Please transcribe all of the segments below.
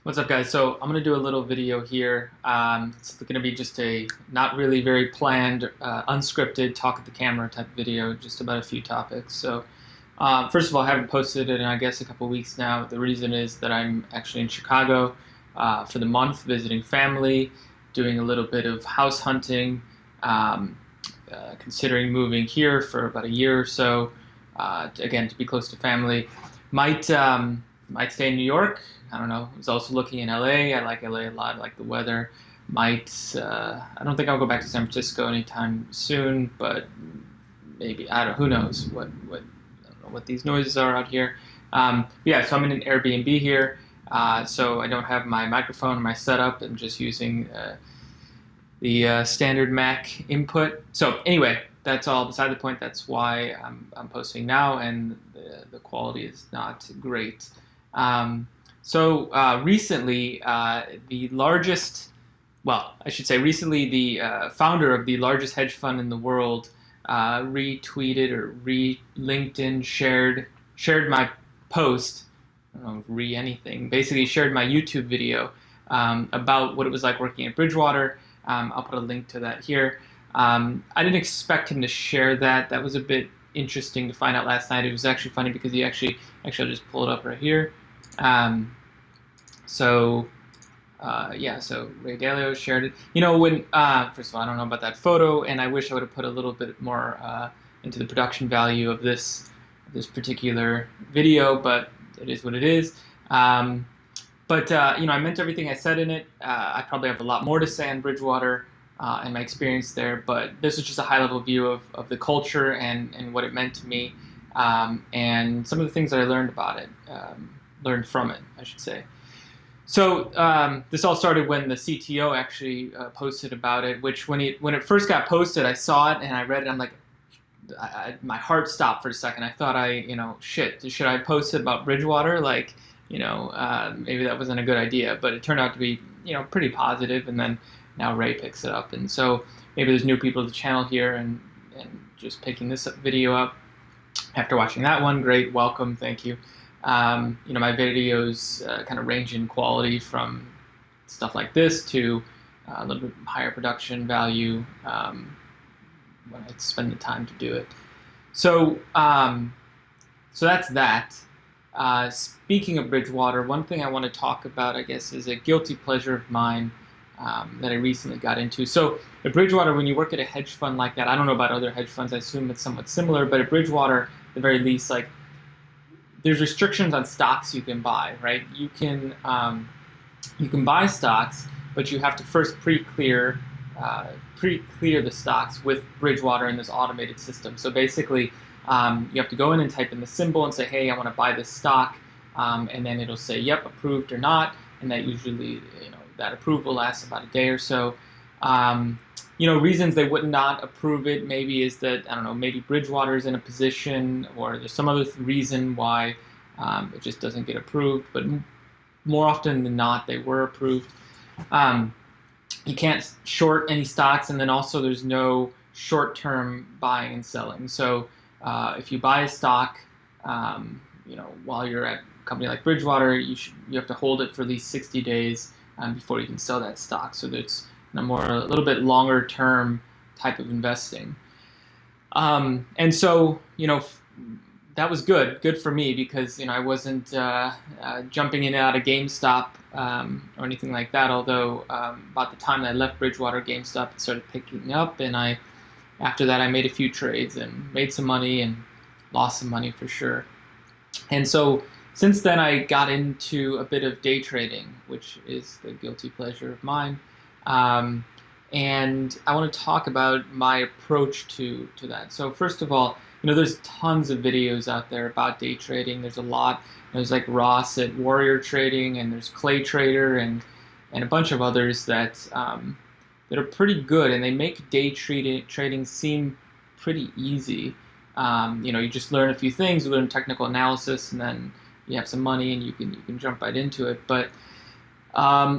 What's up, guys? So I'm going to do a little video here. It's going to be just a not really very planned, unscripted, talk at the camera type video, just about a few topics. So first of all, I haven't posted it in, I guess, a couple weeks now. The reason is that I'm actually in Chicago for the month, visiting family, doing a little bit of house hunting, considering moving here for about a year or so, again, to be close to family. Might stay in New York. I don't know. I was also looking in LA. I like LA a lot. I like the weather. I don't think I'll go back to San Francisco anytime soon, but maybe. I don't know. Who knows I don't know what these noises are out here. Yeah, so I'm in an Airbnb here. So I don't have my microphone or my setup. I'm just using the standard Mac input. So anyway, that's all beside the point. That's why I'm posting now, and the quality is not great. Recently, the largest, well, I should say recently, the founder of the largest hedge fund in the world retweeted or LinkedIn shared my post. I don't know, anything. Basically, shared my YouTube video about what it was like working at Bridgewater. I'll put a link to that here. I didn't expect him to share that. That was a bit interesting to find out last night. It was actually funny because he actually I'll just pull it up right here. So Ray Dalio shared it. You know, when first of all, I don't know about that photo, and I wish I would have put a little bit more into the production value of this particular video, but it is what it is. You know, I meant everything I said in it. I probably have a lot more to say on Bridgewater and my experience there, but this is just a high-level view of the culture and what it meant to me, and some of the things that I learned about it. Learned from it, I should say. So this all started when the CTO actually posted about it, which when it first got posted, I saw it and I read it. I'm like, my heart stopped for a second. I thought shit, should I post it about Bridgewater? Like, maybe that wasn't a good idea, but it turned out to be, pretty positive. And then now Ray picks it up. And so maybe there's new people to the channel here and just picking this video up after watching that one. Great, welcome, thank you. My videos kind of range in quality from stuff like this to a little bit higher production value when I spend the time to do it. So that's that. Speaking of Bridgewater, one thing I want to talk about, I guess, is a guilty pleasure of mine that I recently got into. So at Bridgewater, when you work at a hedge fund like that, I don't know about other hedge funds, I assume it's somewhat similar, but at Bridgewater, at the very least, like, there's restrictions on stocks you can buy, right? You can buy stocks, but you have to first pre-clear the stocks with Bridgewater in this automated system. So basically, you have to go in and type in the symbol and say, hey, I want to buy this stock, and then it'll say, yep, approved or not, and that usually, that approval lasts about a day or so. Reasons they would not approve it maybe is that, I don't know, maybe Bridgewater is in a position or there's some other reason why it just doesn't get approved, but more often than not, they were approved. You can't short any stocks, and then also there's no short-term buying and selling. So if you buy a stock, while you're at a company like Bridgewater, you have to hold it for at least 60 days before you can sell that stock. So there's a little bit longer term type of investing. And so, that was good for me because, I wasn't jumping in and out of GameStop or anything like that. Although about the time I left Bridgewater, GameStop had started picking up, and after that I made a few trades and made some money and lost some money for sure. And so since then I got into a bit of day trading, which is the guilty pleasure of mine. And I want to talk about my approach to that. So first of all, there's tons of videos out there about day trading. There's a lot. There's like Ross at Warrior Trading, and there's Clay Trader, and a bunch of others that are pretty good, and they make day trading seem pretty easy. You just learn a few things, you learn technical analysis, and then you have some money, and you can jump right into it. But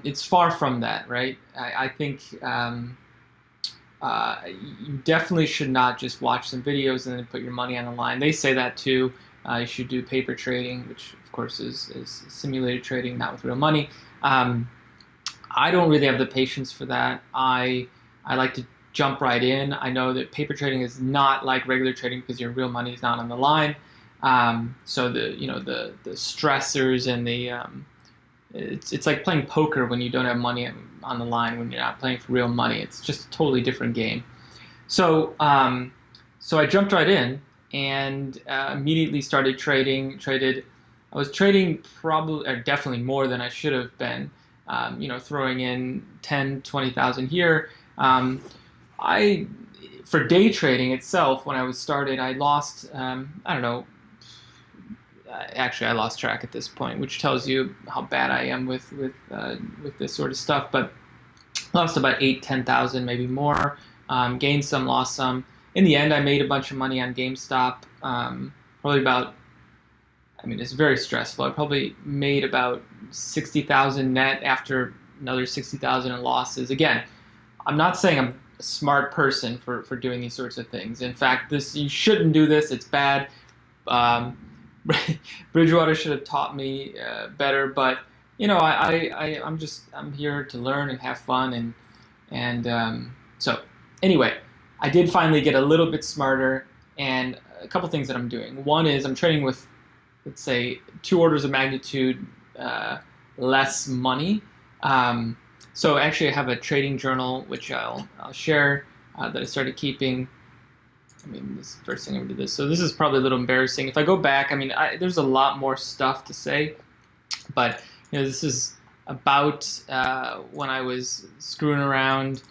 it's far from that, right? I think you definitely should not just watch some videos and then put your money on the line. They say that too. You should do paper trading, which of course, is simulated trading, not with real money. I don't really have the patience for that. I like to jump right in. I know that paper trading is not like regular trading because your real money is not on the line. So the stressors and it's like playing poker when you don't have money on the line, when you're not playing for real money. It's just a totally different game. So so I jumped right in and immediately started trading. I was trading probably or definitely more than I should have been. Throwing in 10, 20,000 here. I For day trading itself, when I was started, I lost I don't know. Actually, I lost track at this point, which tells you how bad I am with this sort of stuff. But lost about 8, 10,000, maybe more. Gained some, lost some. In the end, I made a bunch of money on GameStop. Probably about. I mean, it's very stressful. I probably made about 60,000 net after another 60,000 in losses. Again, I'm not saying I'm a smart person for doing these sorts of things. In fact, you shouldn't do this. It's bad. Um, Bridgewater should have taught me better, but I'm here to learn and have fun, so anyway, I did finally get a little bit smarter, and a couple things that I'm doing. One is I'm trading with, let's say, 2 orders of magnitude less money. So actually, I have a trading journal which I'll share that I started keeping. I mean, this is the first thing I ever did this. So this is probably a little embarrassing. If I go back, I mean, there's a lot more stuff to say, but this is about when I was screwing around.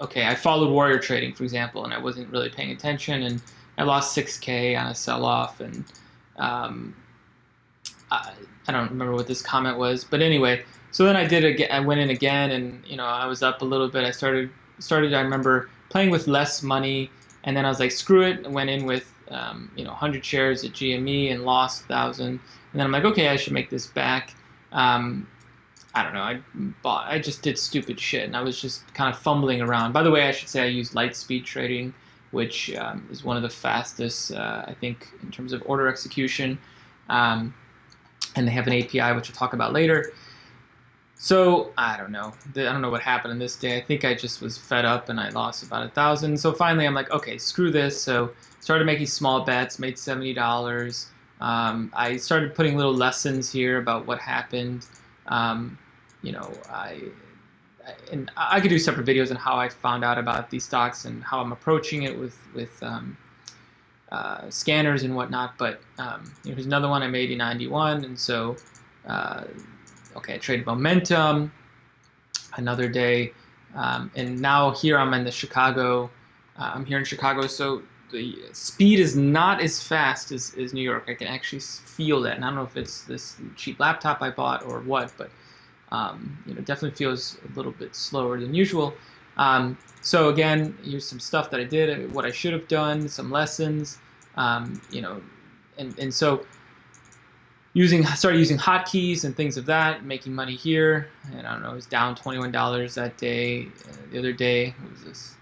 Okay, I followed warrior trading, for example, and I wasn't really paying attention, and I lost 6K on a sell-off, and I don't remember what this comment was, but anyway. So then I went in again, and I was up a little bit. I started. I remember playing with less money, and then I was like, screw it. I went in with 100 shares at GME and lost 1,000. And then I'm like, okay, I should make this back. I don't know. I just did stupid shit, and I was just kind of fumbling around. By the way, I should say I use Lightspeed trading, which is one of the fastest, I think, in terms of order execution. And they have an API, which I'll talk about later. So I don't know. I don't know what happened in this day. I think I just was fed up and I lost about 1,000. So finally, I'm like, okay, screw this. So started making small bets, made $70. I started putting little lessons here about what happened. I could do separate videos on how I found out about these stocks and how I'm approaching it with scanners and whatnot. But here's another one. I made $91, and so. Okay, I traded momentum another day, and now here I'm in Chicago. I'm here in Chicago, so the speed is not as fast as New York. I can actually feel that, and I don't know if it's this cheap laptop I bought or what, but it definitely feels a little bit slower than usual. So again, here's some stuff that I did, what I should have done, some lessons, and so. Started using hotkeys and things of that, making money here. And I don't know, it was down $21 that day. The other day, what was this?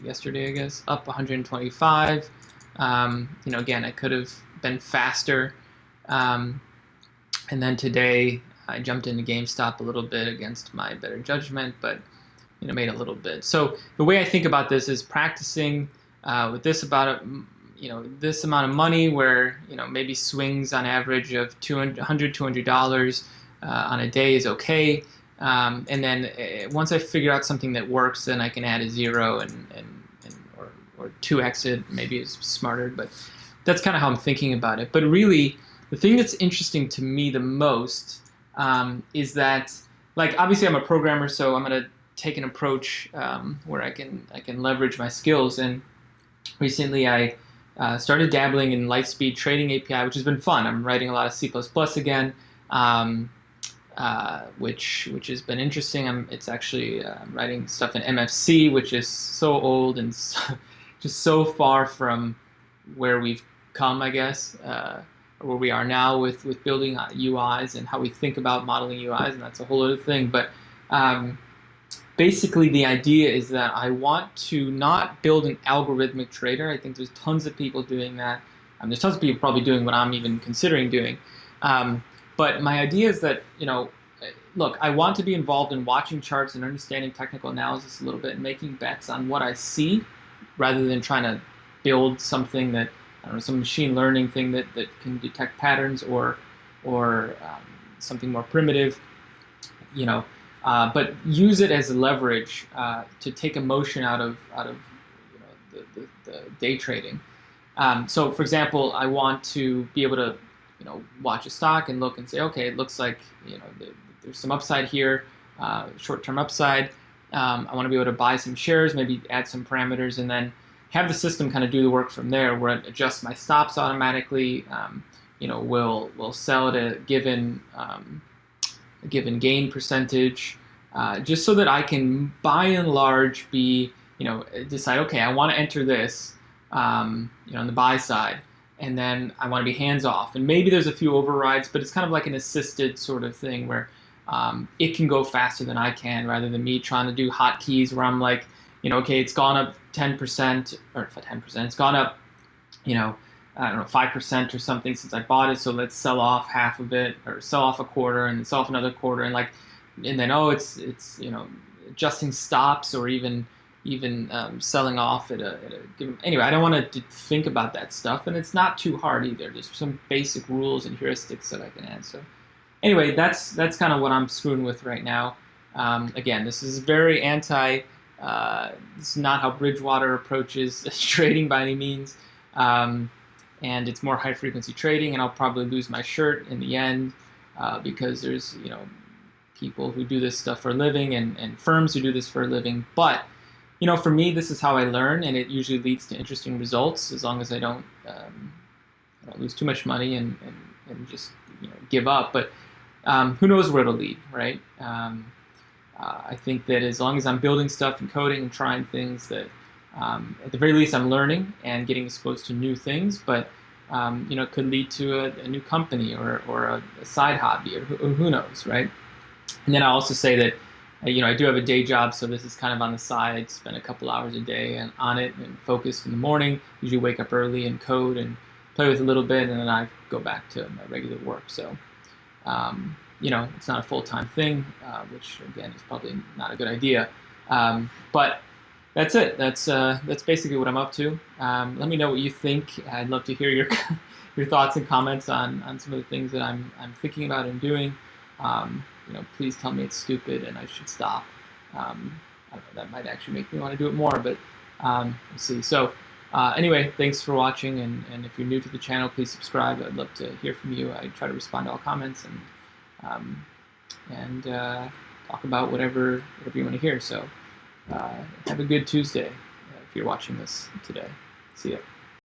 Yesterday, I guess, up 125. Again, I could have been faster. And then today, I jumped into GameStop a little bit against my better judgment, but made a little bit. So the way I think about this is practicing with this this amount of money where, maybe swings on average of $200 on a day is okay. And then once I figure out something that works, then I can add a 0 or 2x it. Maybe it's smarter, but that's kind of how I'm thinking about it. But really, the thing that's interesting to me the most is that, like, obviously I'm a programmer, so I'm going to take an approach where I can leverage my skills. And recently I started dabbling in Lightspeed trading API, which has been fun. I'm writing a lot of C++ again, which has been interesting. It's actually writing stuff in MFC, which is so old and just so far from where we've come, I guess, where we are now with building UIs and how we think about modeling UIs, and that's a whole other thing. But basically, the idea is that I want to not build an algorithmic trader. I think there's tons of people doing that. There's tons of people probably doing what I'm even considering doing. But my idea is that, look, I want to be involved in watching charts and understanding technical analysis a little bit and making bets on what I see rather than trying to build something that, I don't know, some machine learning thing that can detect patterns or something more primitive, but use it as a leverage to take emotion out of the day trading. So, for example, I want to be able to watch a stock and look and say, okay, it looks like there's some upside here, short-term upside. I want to be able to buy some shares, maybe add some parameters, and then have the system kind of do the work from there, where it adjusts my stops automatically. Will sell at a given gain percentage, just so that I can, by and large, decide, okay, I want to enter this, on the buy side, and then I want to be hands off. And maybe there's a few overrides, but it's kind of like an assisted sort of thing where it can go faster than I can, rather than me trying to do hotkeys where I'm like, okay, it's gone up 10% or 10%. It's gone up, I don't know, 5% or something since I bought it. So let's sell off half of it, or sell off a quarter and sell off another quarter, and then it's adjusting stops, or even selling off at a given. Anyway, I don't want to think about that stuff, and it's not too hard either. There's some basic rules and heuristics that I can add. So anyway, that's kind of what I'm screwing with right now. Again, this is very anti. This is not how Bridgewater approaches trading by any means. And it's more high frequency trading, and I'll probably lose my shirt in the end because there's people who do this stuff for a living, and firms who do this for a living. But for me, this is how I learn, and it usually leads to interesting results as long as I don't lose too much money and just give up. But who knows where it'll lead, right? I think that as long as I'm building stuff and coding and trying things, that at the very least I'm learning and getting exposed to new things, but it could lead to a new company or a side hobby, or who knows, right? And then I also say that I do have a day job, so this is kind of on the side. Spend a couple hours a day on it and focus in the morning. Usually wake up early and code and play with a little bit, and then I go back to my regular work. So it's not a full-time thing, which again is probably not a good idea. But that's it. That's basically what I'm up to. Let me know what you think. I'd love to hear your your thoughts and comments on some of the things that I'm thinking about and doing. Please tell me it's stupid and I should stop. I don't know, that might actually make me want to do it more, but we'll see. So anyway, thanks for watching, and if you're new to the channel, please subscribe. I'd love to hear from you. I try to respond to all comments and talk about whatever you want to hear. So have a good Tuesday if you're watching this today. See ya.